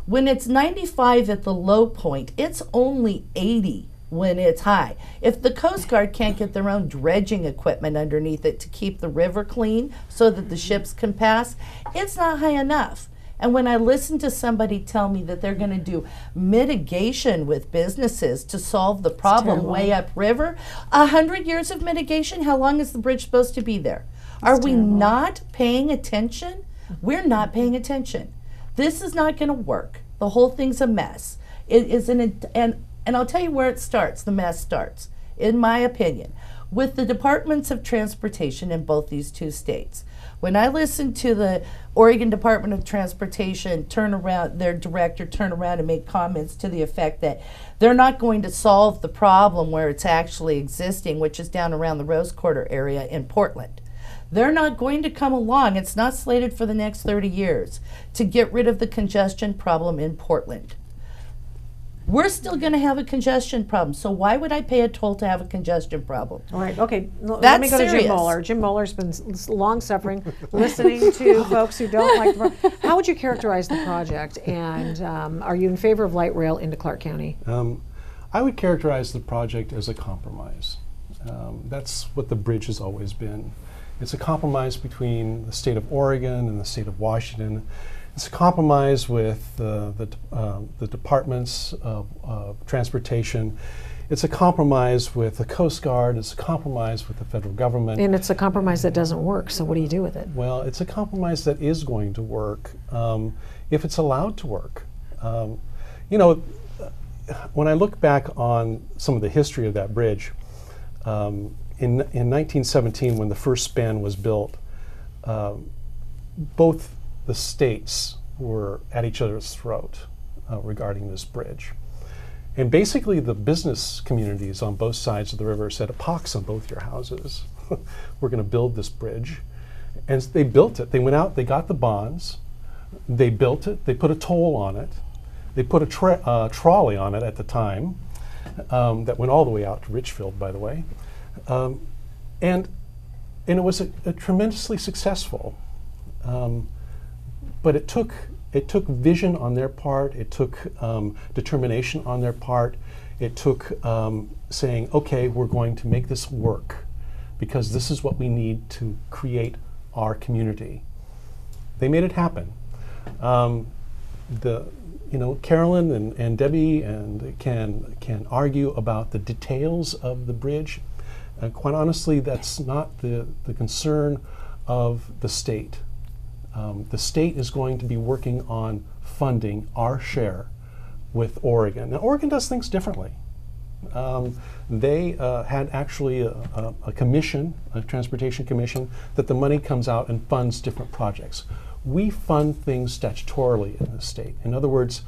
When it's 95 at the low point, it's only 80 when it's high. If the Coast Guard can't get their own dredging equipment underneath it to keep the river clean so that the ships can pass, it's not high enough. And when I listen to somebody tell me that they're going to do mitigation with businesses to solve the problem way upriver, 100 years of mitigation, how long is the bridge supposed to be there? Are we not paying attention? We're not paying attention. This is not going to work. The whole thing's a mess. It is and I'll tell you where it starts. The mess starts, in my opinion, with the departments of transportation in both these two states. When I listen to the Oregon Department of Transportation their director turn around and make comments to the effect that they're not going to solve the problem where it's actually existing, which is down around the Rose Quarter area in Portland. They're not going to come along, it's not slated for the next 30 years, to get rid of the congestion problem in Portland. We're still going to have a congestion problem, so why would I pay a toll to have a congestion problem? All right, okay, let That's me go to Jim serious. Moeller. Jim Moeller's been long-suffering, listening to folks who don't like the project. How would you characterize the project, and are you in favor of light rail into Clark County? I would characterize the project as a compromise. That's what the bridge has always been. It's a compromise between the state of Oregon and the state of Washington. It's a compromise with the departments of transportation. It's a compromise with the Coast Guard. It's a compromise with the federal government. And it's a compromise that doesn't work, so what do you do with it? Well, it's a compromise that is going to work if it's allowed to work. You know, when I look back on some of the history of that bridge, in 1917, when the first span was built, both the states were at each other's throat regarding this bridge. And basically the business communities on both sides of the river said, a pox on both your houses. We're going to build this bridge. And they built it. They went out, they got the bonds, they built it, they put a toll on it, they put a trolley on it at the time that went all the way out to Richfield, by the way. And it was a tremendously successful. But it took vision on their part. It took determination on their part. It took saying, okay, we're going to make this work because this is what we need to create our community. They made it happen. Carolyn and Debbie can argue about the details of the bridge. Quite honestly, that's not the concern of the state. The state is going to be working on funding our share with Oregon. Now, Oregon does things differently. They had actually a commission, a transportation commission, that the money comes out and funds different projects. We fund things statutorily in the state. In other words,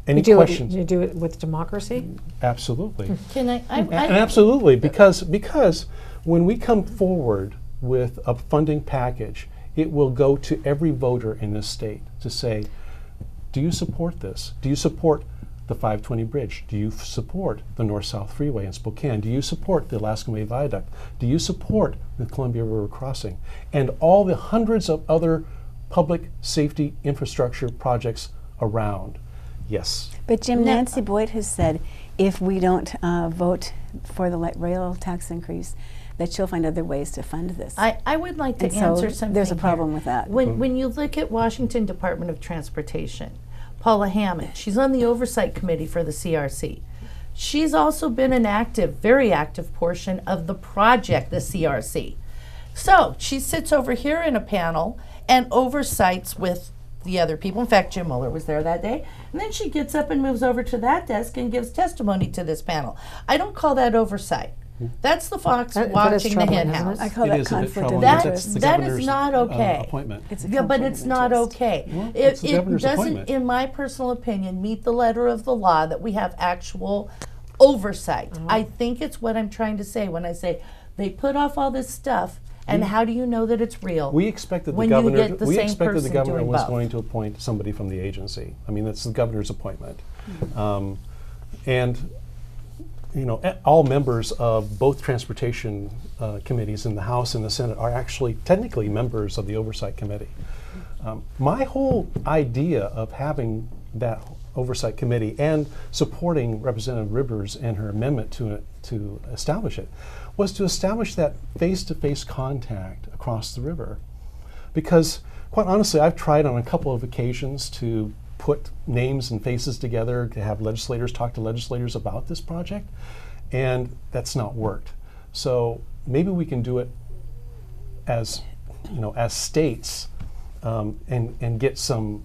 any questions? You do it with democracy? Absolutely. Can I And absolutely, because when we come forward with a funding package, it will go to every voter in this state to say, do you support this? Do you support the 520 bridge? Do you support the North-South Freeway in Spokane? Do you support the Alaskan Way Viaduct? Do you support the Columbia River Crossing? And all the hundreds of other public safety infrastructure projects around. Yes. But Jim, Nancy Boyd has said if we don't vote for the light rail tax increase, that she'll find other ways to fund this. I would like to And answer so something there's a problem here. with that. When you look at Washington Department of Transportation, Paula Hammond, she's on the oversight committee for the CRC. She's also been an very active portion of the project, the CRC. So she sits over here in a panel and oversights with the other people. In fact, Jim Moeller was there that day. And then she gets up and moves over to that desk and gives testimony to this panel. I don't call that oversight. That's the fox watching the hen house. I call that conflict of That interest. is not okay. Appointment. It's a Yeah, but conflict it's of not interest. okay. Well, It it's the governor's doesn't, appointment. in my personal opinion, meet the letter of the law that we have actual oversight. I think it's what I'm trying to say when I say they put off all this stuff, and how do you know that it's real? We expected the when you governor. get the We same expected the person governor doing was both. going to appoint somebody from the agency. I mean, that's the governor's appointment. And you know, all members of both transportation committees in the House and the Senate are actually technically members of the Oversight Committee. My whole idea of having that Oversight Committee and supporting Representative Rivers and her amendment to establish it was to establish that face-to-face contact across the river. Because quite honestly, I've tried on a couple of occasions to put names and faces together to have legislators talk to legislators about this project, and that's not worked. So maybe we can do it as, you know, as states, and get some.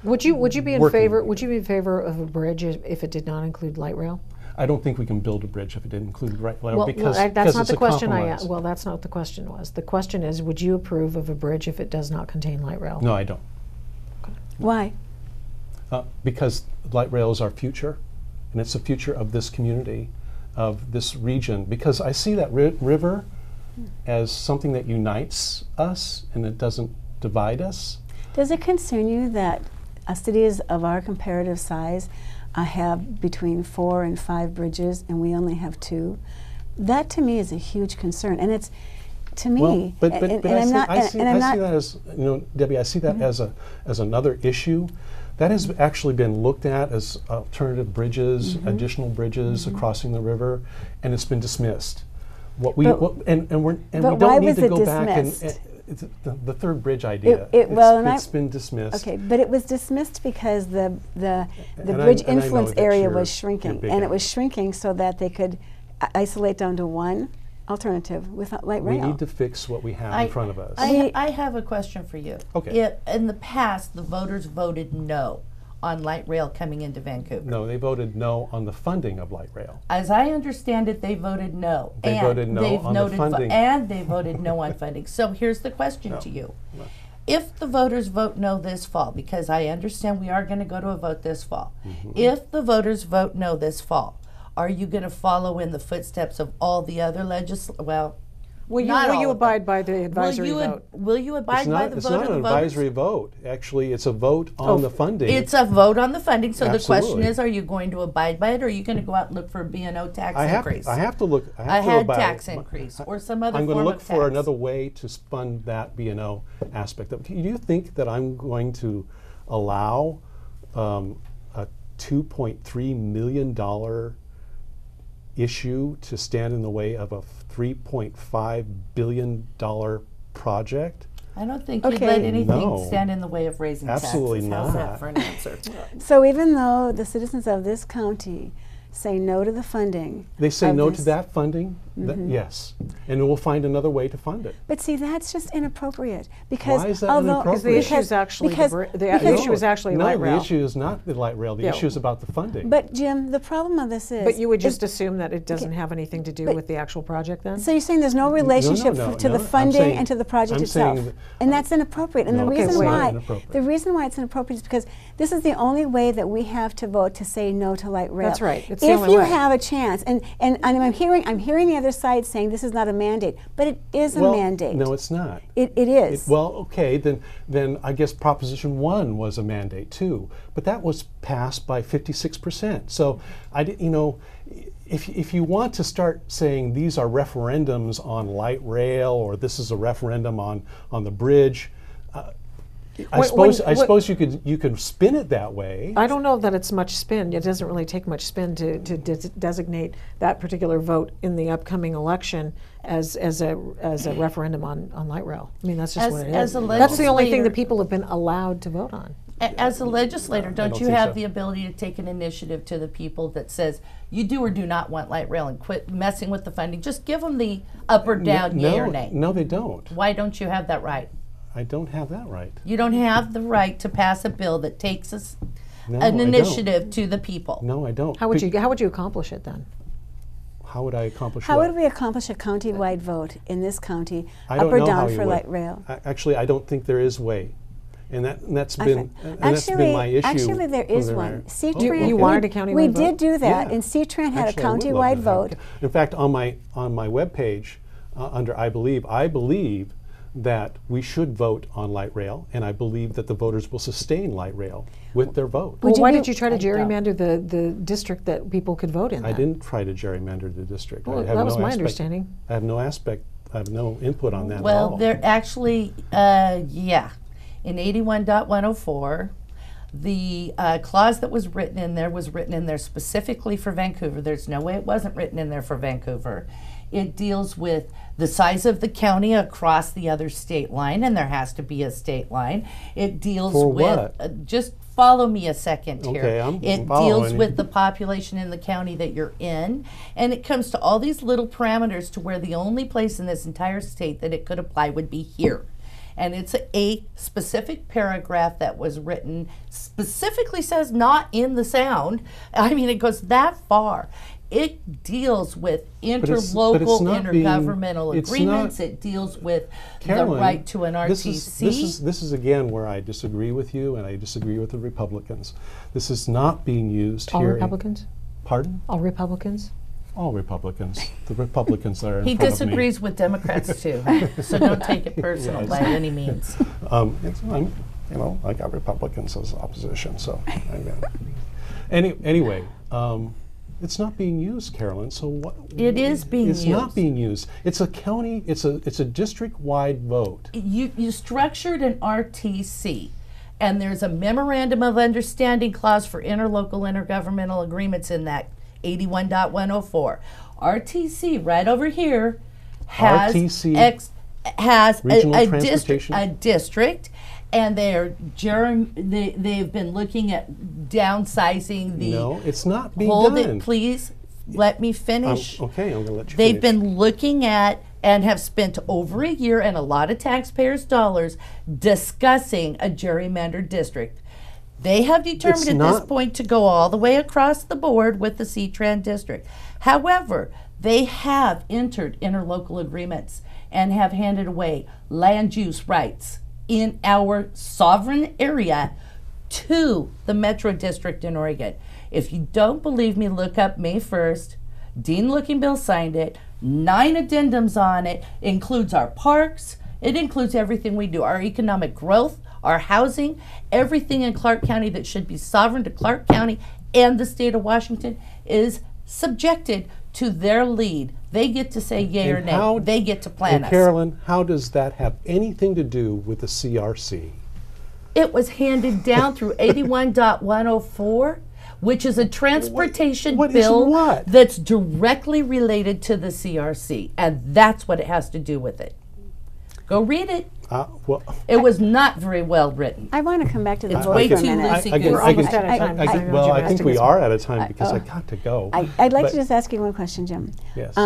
Would you be in working. favor? Would you be in favor of a bridge if it did not include light rail? I don't think we can build a bridge if it didn't include the right rail Well, because that's not it's the a question I compromise. asked. Well, that's not what the question was. The question is, would you approve of a bridge if it does not contain light rail? No, I don't. Why? Because light rail is our future, and it's the future of this community, of this region. Because I see that river as something that unites us, and it doesn't divide us. Does it concern you that cities of our comparative size have between 4 and 5 bridges, and we only have 2? That to me is a huge concern, and it's to me. Well, but I see not. that as, you know, Debbie. I see that as another issue that has actually been looked at as alternative bridges, additional bridges crossing the river, and it's been dismissed. What we But- and we but don't why need was to it go back and. dismissed? It's the third bridge idea. It's been dismissed. Okay, but it was dismissed because the And bridge I know influence that area you're was shrinking, big and on it was it. shrinking so that they could isolate down to one alternative with light We rail. need to fix what we have in front of us. I have a question for you. Okay. In the past, the voters voted no on light rail coming into Vancouver. No, they voted no on the funding of light rail. As I understand it, they voted no. They and voted no they've on the noted funding. And they voted no on funding. So here's the question to you. If the voters vote no this fall, because I understand we are going to go to a vote this fall, if the voters vote no this fall, are you going to follow in the footsteps of all the other Will not all you of them. abide by the advisory vote? Will you abide by the It's vote not of an the voters? advisory vote. Actually, it's a vote on the funding. It's a vote on the funding. So the question Absolutely. is, are you going to abide by it, or are you going to go out and look for a B&O tax increase? I have to look. I A have to head abide- tax increase or some other I'm going to form look of for tax. another way to fund that B&O aspect of it. Do you think that I'm going to allow a $2.3 million issue to stand in the way of a $3.5 billion project? I don't think you'd Okay. let anything No. stand in the way of raising Absolutely taxes. How's not. that for an answer? So even though the citizens of this county say no to the funding, They say of no this- to that funding? Yes. And we'll find another way to fund it. But see, that's just inappropriate because Why is that although inappropriate? Because the issue is actually the issue is actually light rail. The issue is not the light rail. The Yeah. issue is about the funding. But Jim, the problem of this is. But you would just is- assume that it doesn't have anything to do but- with the actual project then? So you're saying there's no relationship no, to the no. I'm funding saying- and to the project I'm itself, saying that- and that's inappropriate. And No, the it's reason not why inappropriate. the reason why it's inappropriate is because this is the only way that we have to vote to say no to light rail. That's right. It's the if only you way. have a chance, and I'm hearing the other side saying this is not a mandate, but it is a Well, mandate. No, it's not. It is. Well, okay, then I guess Proposition 1 was a mandate too, but that was passed by 56%. So if you want to start saying these are referendums on light rail or this is a referendum on the bridge, I suppose you could spin it that way. I don't know that it's much spin. It doesn't really take much spin to designate that particular vote in the upcoming election as a referendum on light rail. I mean, that's just what it As is. a That's the only thing legislator- that people have been allowed to vote on. As a legislator, don't don't you think have so. the ability to take an initiative to the people that says you do or do not want light rail and quit messing with the funding? Just give them the up or down, yay or nay. No, they don't. Why don't you have that right? I don't have that right. You don't have the right to pass a bill that takes us No, an I don't. initiative to the people. No, I don't. How would you accomplish it then? How would I accomplish how what? would we accomplish a county-wide vote in this county, I up don't or know how down you for would. light rail? Actually, I don't think there is a way, and that's Okay. been my issue. Actually, there is with one. the- C-Tran. You wanted a countywide We vote? did do that, Yeah. and C-Tran had Actually, a I would love countywide to vote. have- In fact, on my webpage, under I believe that we should vote on light rail, and I believe that the voters will sustain light rail with their vote. Well, you why be- did you try to gerrymander the district that people could vote in? I then? didn't try to gerrymander the district. Well, I have that was my aspect- understanding. I have no input on that at Well, all. they're actually, yeah. In 81.104, the clause that was written in there specifically for Vancouver. There's no way it wasn't written in there for Vancouver. It deals with the size of the county across the other state line, and there has to be a state line. It deals For with, what? just follow me a second here. Okay, I'm it following deals you. with the population in the county that you're in, and it comes to all these little parameters to where the only place in this entire state that it could apply would be here. And it's a specific paragraph that was written, specifically says not in the sound. I mean, it goes that far. It deals with but it's interlocal, not being- intergovernmental it's agreements. not- It deals with Carolyn, the right to an RTC. This is again where I disagree with you, and I disagree with the Republicans. This is not being used All here. Republicans? Pardon? All Republicans? All Republicans. The Republicans that are in He front of me. disagrees with Democrats too, so don't take it personal Yes. by any means. I got Republicans as opposition, so anyway, it's not being used, Carolyn. So what? It is being It's not used. being used. It's a county. It's a district-wide vote. You structured an RTC, and there's a memorandum of understanding clause for interlocal intergovernmental agreements in that 81.104. RTC right over here has RTC, has Regional a Transportation? district, and they've been looking at downsizing the. No, it's not being Hold done. it, please. Let me finish. Okay, I'm going to let you They've finish. been looking at and have spent over a year and a lot of taxpayers' dollars discussing a gerrymandered district. They have determined It's at this not- point to go all the way across the board with the C-Tran district. However, they have entered interlocal agreements and have handed away land use rights in our sovereign area to the Metro District in Oregon. If you don't believe me, look up May 1st. Dean Looking Bill signed it, 9 addendums on it, includes our parks, it includes everything we do, our economic growth, our housing, everything in Clark County that should be sovereign to Clark County and the state of Washington is subjected to their lead. They get to say yay or And nay. how- They get to plan And us. Carolyn, how does that have anything to do with the CRC? It was handed down through 81.104, which is a transportation what is bill what? that's directly related to the CRC, and that's what it has to do with it. Go read it. Well, It was not very well written. I want to come back to the It's vote way for a too minute. loosey-goosey. We're almost out of time. well, I think we Gymnastics. are out of time because I got to go. I'd like But- to just ask you one question, Jim. Yes.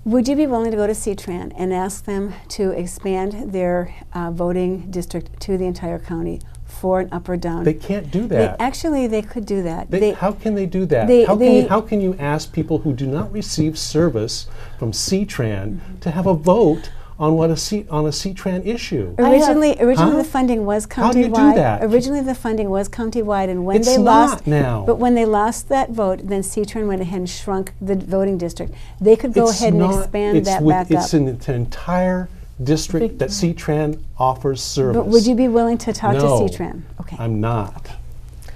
Would you be willing to go to C-Tran and ask them to expand their voting district to the entire county for an up or down? They can't do that. Actually, they could do that. How can they do that? they- How can you ask people who do not receive service from C-Tran to have a vote on a C-Tran issue? Originally, Huh? the funding was countywide. How do you do that? Originally, the funding was countywide, and when It's they not lost, now. but when they lost that vote, then C-Tran went ahead and shrunk the voting district. They could go ahead and expand that back up. It's an entire district that C-Tran offers service. But would you be willing to talk No, to C-Tran? Okay, I'm not.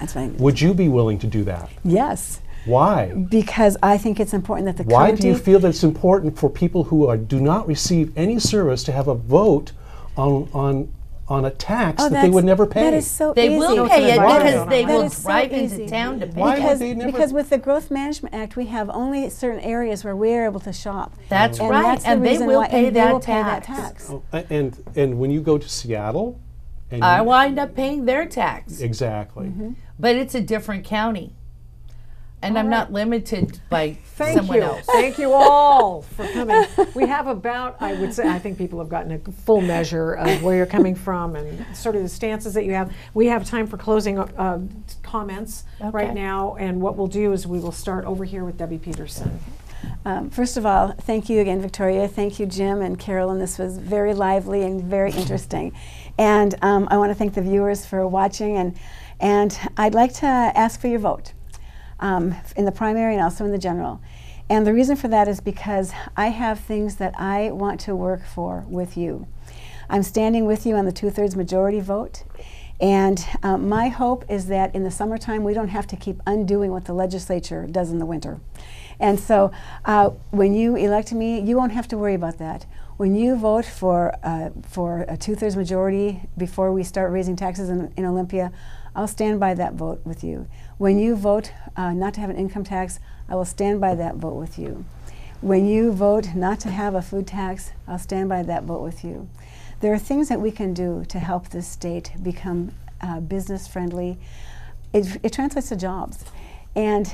that's what I mean. Would you be willing to do that? Yes, Why? because I think it's important that the Why county. do you feel that it's important for people who do not receive any service to have a vote on a tax that they would never pay? That is so They easy. will pay it Why? because they That will is so drive easy. into town to pay Why it. would they never- Because with the Growth Management Act, we have only certain areas where we are able to shop. That's And right, that's the and they reason will why- pay and they that will pay that tax. tax. Oh, and when you go to Seattle, and I you- wind up paying their tax. exactly. Mm-hmm. But it's a different county. And I'm not limited by Thank someone you. else. Thank you all for coming. We have about, I would say, I think people have gotten a full measure of where you're coming from and sort of the stances that you have. We have time for closing comments right Okay. now, and what we'll do is we will start over here with Debbie Peterson. First of all, thank you again, Victoria. Thank you, Jim and Carolyn. This was very lively and very interesting. And I want to thank the viewers for watching. And I'd like to ask for your vote in the primary and also in the general. And the reason for that is because I have things that I want to work for with you. I'm standing with you on the 2/3 majority vote. And my hope is that in the summertime, we don't have to keep undoing what the legislature does in the winter. And so when you elect me, you won't have to worry about that. When you vote for a 2/3 majority before we start raising taxes in Olympia, I'll stand by that vote with you. When you vote not to have an income tax, I will stand by that vote with you. When you vote not to have a food tax, I'll stand by that vote with you. There are things that we can do to help this state become business friendly. It translates to jobs. And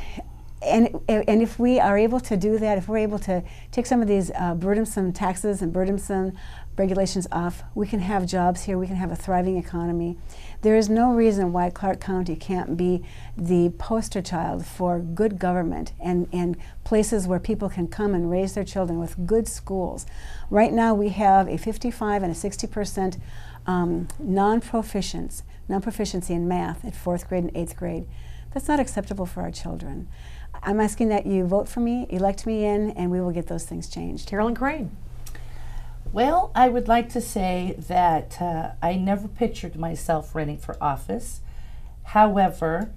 if we are able to do that, if we're able to take some of these burdensome taxes and burdensome regulations off, we can have jobs here, we can have a thriving economy. There is no reason why Clark County can't be the poster child for good government and places where people can come and raise their children with good schools. Right now we have a 55 and a 60% non-proficiency in math at 4th grade and 8th grade. That's not acceptable for our children. I'm asking that you vote for me, elect me in, and we will get those things changed. Carolyn Crane. Well, I would like to say that I never pictured myself running for office. However,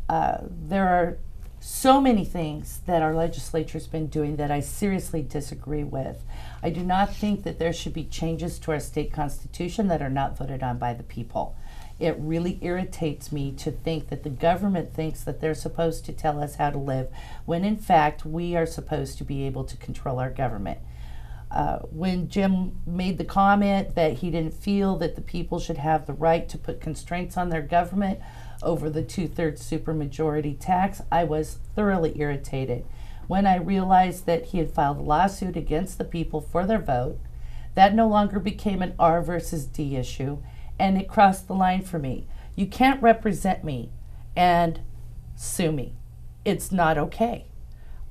there are so many things that our legislature's been doing that I seriously disagree with. I do not think that there should be changes to our state constitution that are not voted on by the people. It really irritates me to think that the government thinks that they're supposed to tell us how to live, when in fact we are supposed to be able to control our government. When Jim made the comment that he didn't feel that the people should have the right to put constraints on their government over the 2/3 supermajority tax, I was thoroughly irritated. When I realized that he had filed a lawsuit against the people for their vote, that no longer became an R versus D issue, and it crossed the line for me. You can't represent me and sue me. It's not okay.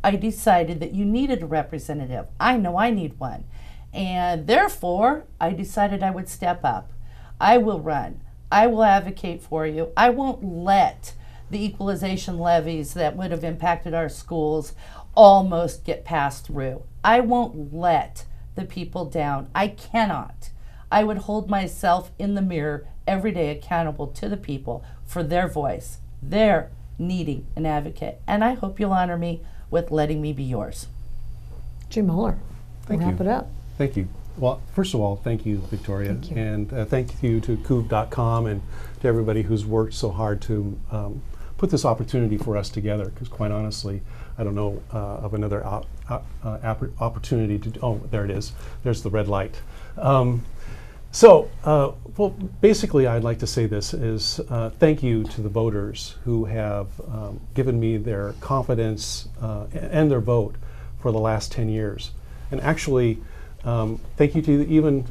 I decided that you needed a representative. I know I need one. And therefore, I decided I would step up. I will run. I will advocate for you. I won't let the equalization levies that would have impacted our schools almost get passed through. I won't let the people down. I cannot. I would hold myself in the mirror every day accountable to the people for their voice. They're needing an advocate. And I hope you'll honor me with letting me be yours. Jim Muller. Thank you. Wrap it up. Thank you. Well, first of all, thank you, Victoria. Thank you. And thank you to COOV.com and to everybody who's worked so hard to put this opportunity for us together, because quite honestly, I don't know of another opportunity to, oh, there it is. There's the red light. Well, basically, I'd like to say this is thank you to the voters who have given me their confidence and their vote for the last 10 years. And actually, thank you to even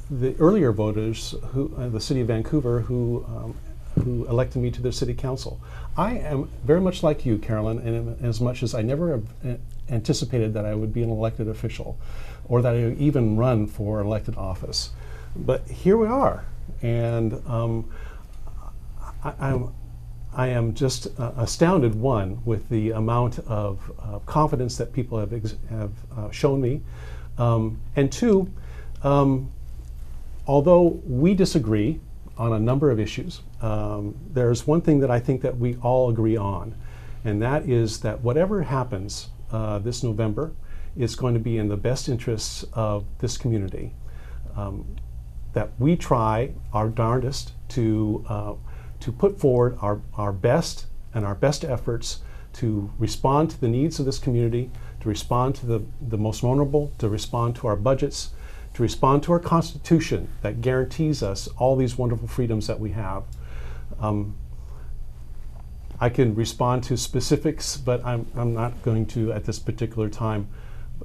the earlier voters, who the City of Vancouver, who elected me to their City Council. I am very much like you, Carolyn, in as much as I never anticipated that I would be an elected official, or that I would even run for elected office. But here we are, and I am just astounded, one, with the amount of confidence that people have shown me, and two, although we disagree on a number of issues, there's one thing that I think that we all agree on, and that is that whatever happens this November is going to be in the best interests of this community. That we try our darndest to put forward our best and our best efforts to respond to the needs of this community, to respond to the most vulnerable, to respond to our budgets, to respond to our Constitution that guarantees us all these wonderful freedoms that we have. I can respond to specifics, but I'm not going to at this particular time.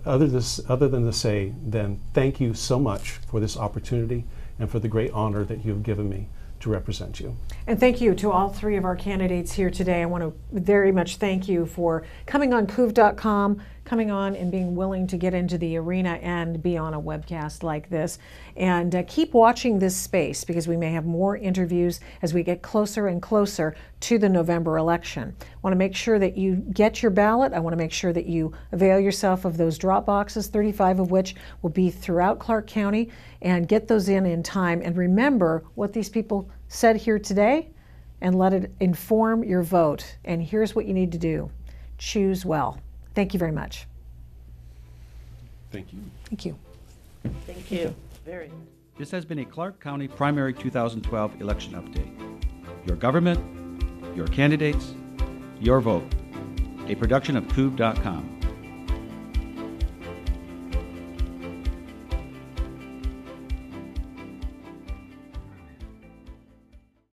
Other than to say, then, thank you so much for this opportunity and for the great honor that you have given me to represent you. And thank you to all three of our candidates here today. I want to very much thank you for coming on COOV.com coming on and being willing to get into the arena and be on a webcast like this. And keep watching this space, because we may have more interviews as we get closer and closer to the November election. I want to make sure that you get your ballot. I want to make sure that you avail yourself of those drop boxes, 35 of which will be throughout Clark County, and get those in time. And remember what these people said here today, and let it inform your vote. And here's what you need to do. Choose well. Thank you very much. Thank you. Thank you. Thank you. Very much. This has been a Clark County Primary 2012 election update. Your government, your candidates, your vote. A production of COOV.com.